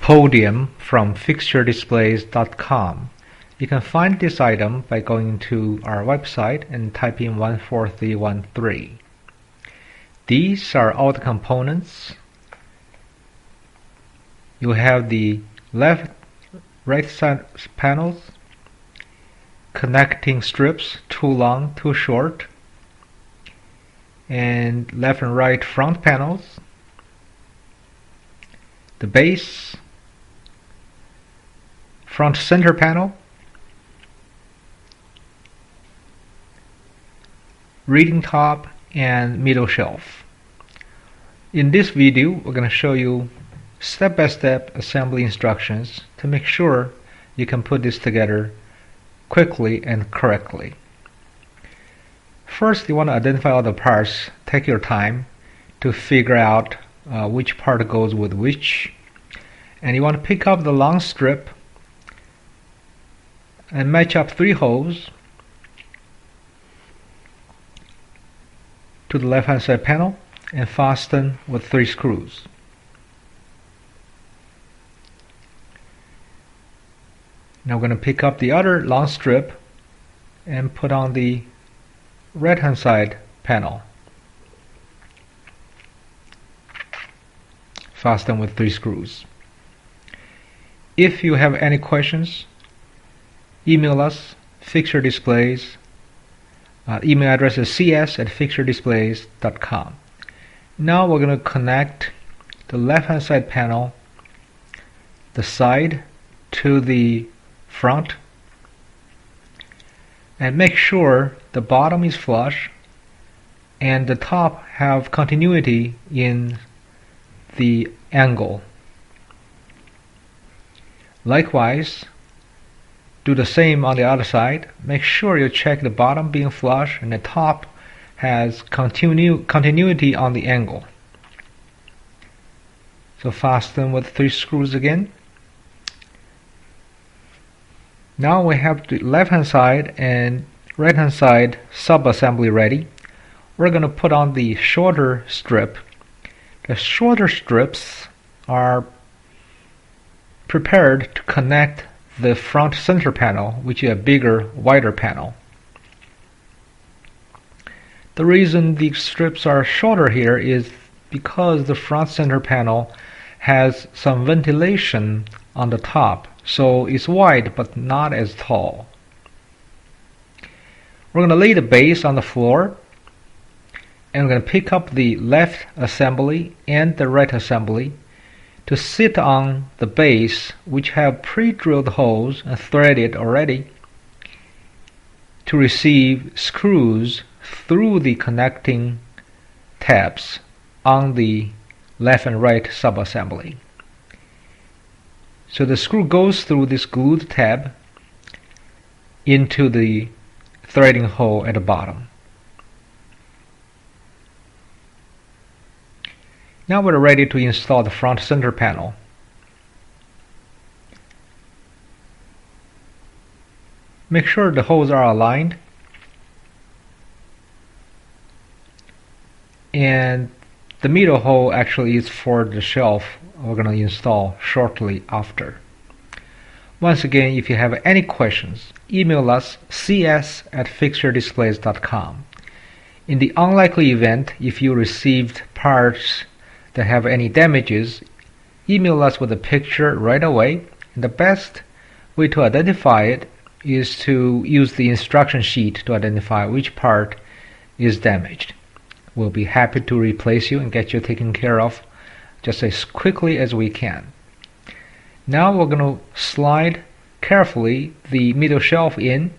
podium from fixturedisplays.com. You can find this item by going to our website and type in 14313. These are all the components. You have the right side panels, connecting strips, too long, too short, and left and right front panels, the base, front center panel, reading top, and middle shelf. In this video, we're going to show you step-by-step assembly instructions to make sure you can put this together quickly and correctly. First, you want to identify all the parts. Take your time to figure out which part goes with which, and you want to pick up the long strip and match up 3 holes to the left hand side panel and fasten with 3 screws. Now we're going to pick up the other long strip and put on the right hand side panel. Fasten with 3 screws. If you have any questions, email us, Fixture Displays. Email address is cs@fixturedisplays.com. Now we're going to connect the left hand side panel, the side to the front, and make sure the bottom is flush and the top have continuity in the angle. Likewise, do the same on the other side. Make sure you check the bottom being flush and the top has continuity on the angle. So fasten with 3 screws again. Now we have the left hand side and right hand side sub-assembly ready. We're going to put on the shorter strip. The shorter strips are prepared to connect the front center panel, which is a bigger, wider panel. The reason these strips are shorter here is because the front center panel has some ventilation on the top, so it's wide but not as tall. We're going to lay the base on the floor, and we're going to pick up the left assembly and the right assembly to sit on the base, which have pre-drilled holes and threaded already to receive screws through the connecting tabs on the left and right sub-assembly. So the screw goes through this glued tab into the threading hole at the bottom. Now we're ready to install the front center panel. Make sure the holes are aligned, and the middle hole actually is for the shelf we're going to install shortly after. Once again, if you have any questions, email us cs@fixturedisplays.com. In the unlikely event if you received parts that have any damages, email us with a picture right away, and the best way to identify it is to use the instruction sheet to identify which part is damaged. We'll be happy to replace you and get you taken care of just as quickly as we can. Now we're going to slide carefully the middle shelf in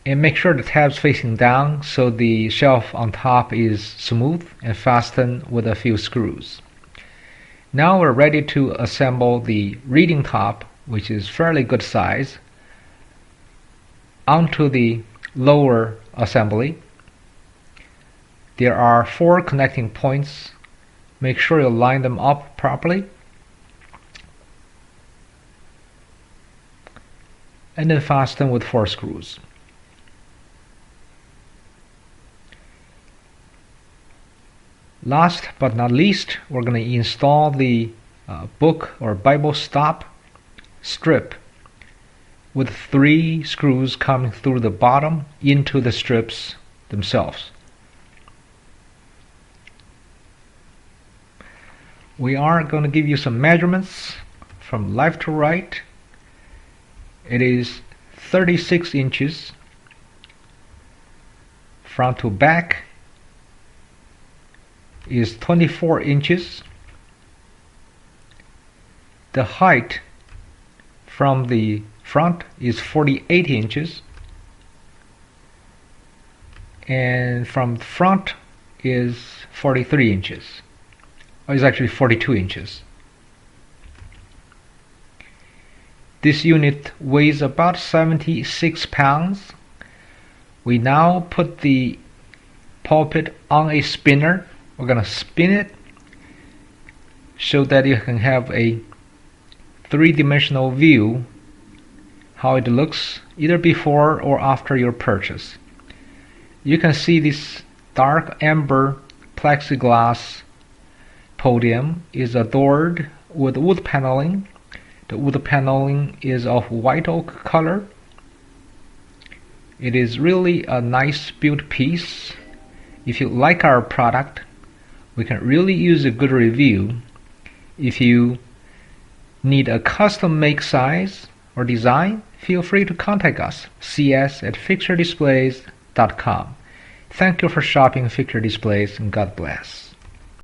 and make sure the tab's facing down so the shelf on top is smooth, and fasten with a few screws. Now we're ready to assemble the reading top, which is fairly good size, onto the lower assembly. There are 4 connecting points. Make sure you line them up properly, and then fasten with 4 screws. Last but not least, we're going to install the book or Bible stop strip with 3 screws coming through the bottom into the strips themselves. We are going to give you some measurements from left to right. It is 36 inches front to back is 24 inches. The height from the front is 48 inches, and from the front is 43 inches. Oh, it's actually 42 inches. This unit weighs about 76 pounds. We now put the pulpit on a spinner. We're going to spin it so that you can have a 3-dimensional view how it looks either before or after your purchase. You can see this dark amber plexiglass podium is adorned with wood paneling. The wood paneling is of white oak color. It is really a nice built piece. If you like our product, we can really use a good review. If you need a custom make size or design, feel free to contact us. cs@fixturedisplays.com. Thank you for shopping Fixture Displays, and God bless.